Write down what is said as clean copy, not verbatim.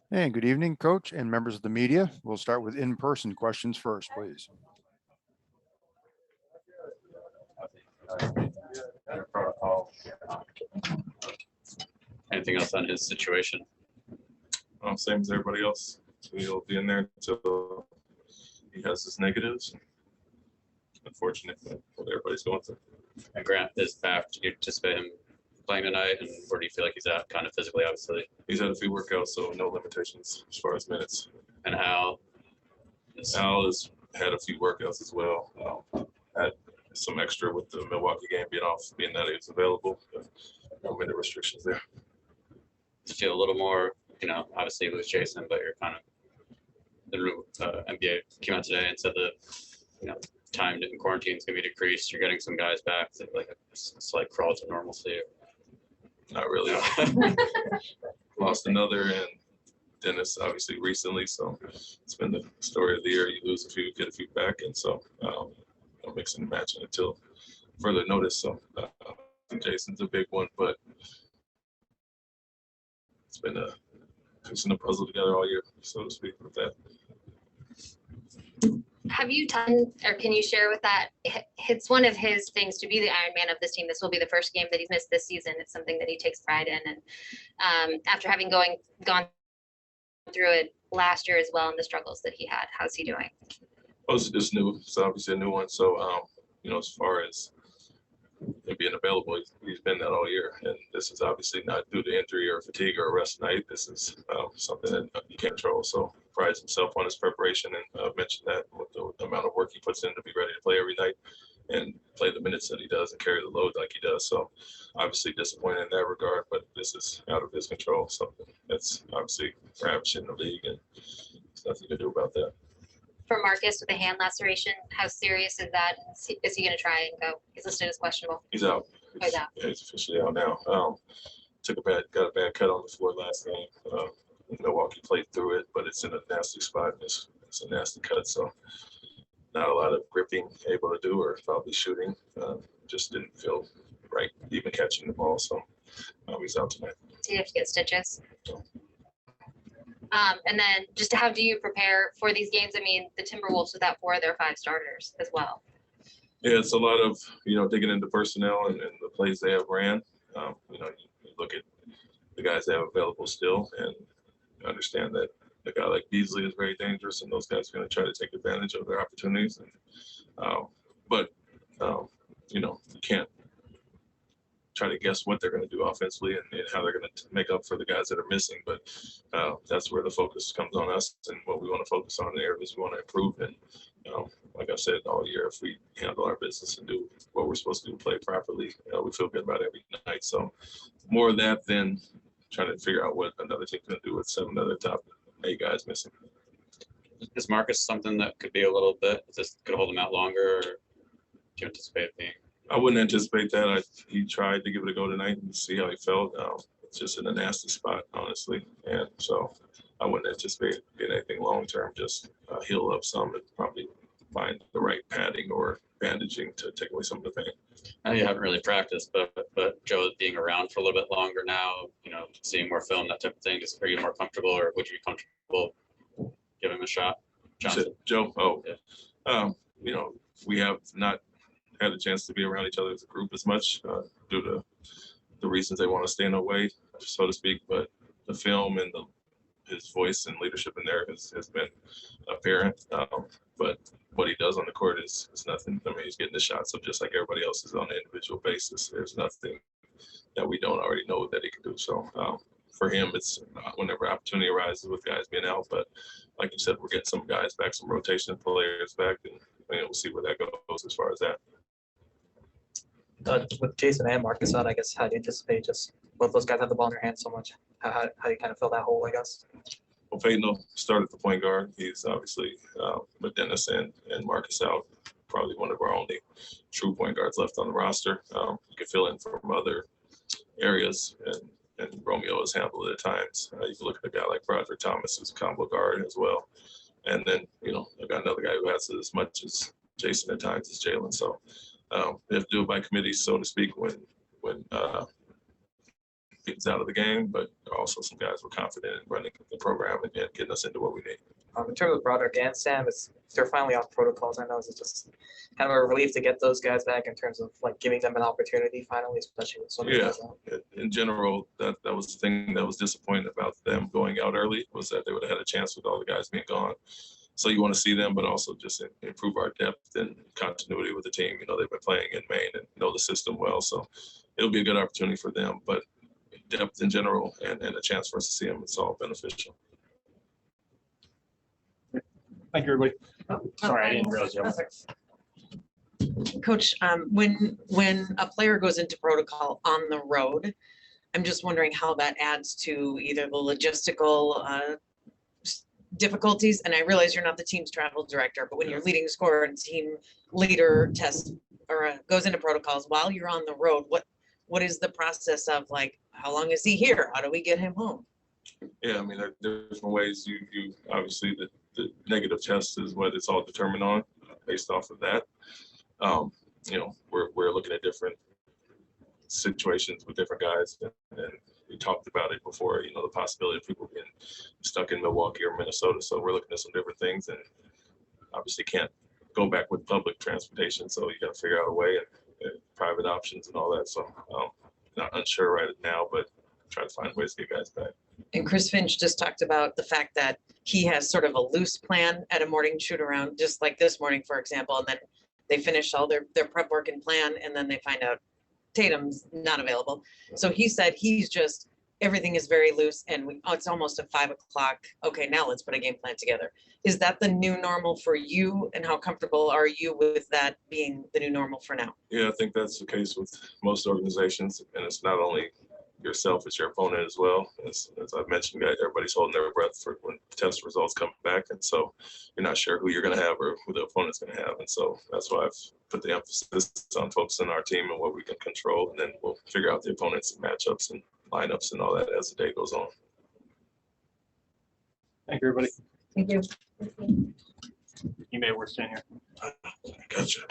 And good evening, Coach and members of the media. We'll start with in-person questions first, please. Protocol. Anything else on his situation? Same as everybody else. So he'll be in there until he has his negatives. Unfortunate for what everybody's going through. And Grant is back. Do you anticipate him playing tonight? And where do you feel like he's at kind of physically, obviously? He's had a few workouts, so no limitations as far as minutes. And Al has had a few workouts as well. Had some extra with the Milwaukee game being off, being that he was available. But no minute restrictions there. to feel a little more, obviously you lose Jayson, but you're kind of, the NBA came out today and said that, time in quarantine is going to be decreased. You're getting some guys back to like a slight crawl to normalcy. Not really. Lost another, and Dennis obviously recently, so it's been the story of the year. You lose a few, get a few back, and so no mixing and matching until further notice. So Jayson's a big one, but it's been piecing the puzzle together all year, so to speak, with that. Have you done, or can you share with that? It's one of his things to be the Iron Man of this team. This will be the first game that he's missed this season. It's something that he takes pride in. And after having gone through it last year as well and the struggles that he had, how's he doing? Oh, it's new. It's obviously a new one. So, as far as him being available, he's been that all year. And this is obviously not due to injury or fatigue or a rest night. This is something that he can't control. So prides himself on his preparation, and mentioned that with the amount of work he puts in to be ready to play every night and play the minutes that he does and carry the load like he does. So obviously disappointed in that regard, but this is out of his control. Something that's obviously ravaging the league, and there's nothing to do about that. For Marcus with a hand laceration, how serious is that? Is he going to try and go? He's listed as questionable. He's out. Oh, he's out. Yeah, he's officially out now. Got a bad cut on the floor last game. Milwaukee played through it, but it's in a nasty spot. It's a nasty cut, so not a lot of gripping able to do, or probably shooting. Just didn't feel right even catching the ball, so he's out tonight. Do you have to get stitches? And then just how do you prepare for these games? I mean, the Timberwolves without 4 of their 5 starters as well. Yeah, it's a lot of, digging into personnel and the plays they have ran. You look at the guys they have available still and understand that a guy like Beasley is very dangerous, and those guys are going to try to take advantage of their opportunities. And, you can't try to guess what they're going to do offensively and how they're going to make up for the guys that are missing. But that's where the focus comes on us and what we want to focus on, the areas we want to improve. And, like I've said all year, if we handle our business and do what we're supposed to do, play properly, we feel good about every night. So more of that than trying to figure out what another team's going to do with 7 other top 8 guys missing. Is Marcus something that could be a little bit, this could hold him out longer, or do you anticipate it being? I wouldn't anticipate that. He tried to give it a go tonight and see how he felt. It's just in a nasty spot, honestly. And so I wouldn't anticipate being anything long-term, just heal up some and probably find the right padding or bandaging to take away some of the pain. I know you haven't really practiced, but Joe being around for a little bit longer now, seeing more film, that type of thing, just are you more comfortable, or would you be comfortable giving him a shot? Johnson? Joe? Oh, yeah. We have not had a chance to be around each other as a group as much due to the reasons they want to stay in a way, so to speak. But the film and his voice and leadership in there has been apparent. But what he does on the court is nothing. I mean, he's getting the shots up just like everybody else is on an individual basis. There's nothing that we don't already know that he can do. So for him, it's whenever opportunity arises with guys being out. But like you said, we're getting some guys back, some rotation players back, and we'll see where that goes as far as that. With Jayson and Marcus out, I guess, how do you anticipate just both those guys have the ball in their hands so much? How do you kind of fill that hole, I guess? Well, Peyton will start at the point guard. He's obviously with Dennis and Marcus out, probably one of our only true point guards left on the roster. You can fill in from other areas, and Romeo has handled it at times. You can look at a guy like Broderick Thomas, who's a combo guard as well. And then, I've got another guy who has as much as Jayson at times as Jalen. So they have to do it by committee, so to speak, when kids out of the game, but also some guys were confident in running the program and getting us into what we need. In terms of Broderick and Sam, they're finally off protocols. I know it's just kind of a relief to get those guys back in terms of like giving them an opportunity finally, especially with some of these guys out. In general, that was the thing that was disappointing about them going out early, was that they would have had a chance with all the guys being gone. So you want to see them, but also just improve our depth and continuity with the team. You know, they've been playing in Maine and know the system well, so it'll be a good opportunity for them. But depth in general and a chance for us to see them, it's all beneficial. Thank you, everybody. Sorry, I didn't realize you. Coach, when a player goes into protocol on the road, I'm just wondering how that adds to either the logistical difficulties. And I realize you're not the team's travel director, but when you're leading scorer and team leader tests or goes into protocols while you're on the road, what is the process of like, how long is he here? How do we get him home? Yeah, I mean, there are different ways. You obviously the negative test is what it's all determined on based off of that. You know, we're looking at different situations with different guys, and we talked about it before. You know, the possibility of people being stuck in Milwaukee or Minnesota. So we're looking at some different things, and obviously can't go back with public transportation. So you got to figure out a way and private options and all that. So not unsure right now, but try to find ways to get guys back. And Chris Finch just talked about the fact that he has sort of a loose plan at a morning shoot around, just like this morning, for example, and then they finish all their prep work and plan, and then they find out Tatum's not available. So he said everything is very loose, and it's almost at 5 o'clock. Okay, now let's put a game plan together. Is that the new normal for you, and how comfortable are you with that being the new normal for now? Yeah, I think that's the case with most organizations, and it's not only yourself, it's your opponent as well. As I've mentioned, guys, everybody's holding their breath for when test results come back, and so you're not sure who you're going to have or who the opponent's going to have, and so that's why I've put the emphasis on focusing on our team and what we can control, and then we'll figure out the opponents and matchups and lineups and all that as the day goes on. Thank you, everybody. Thank you. You may work staying here. Gotcha.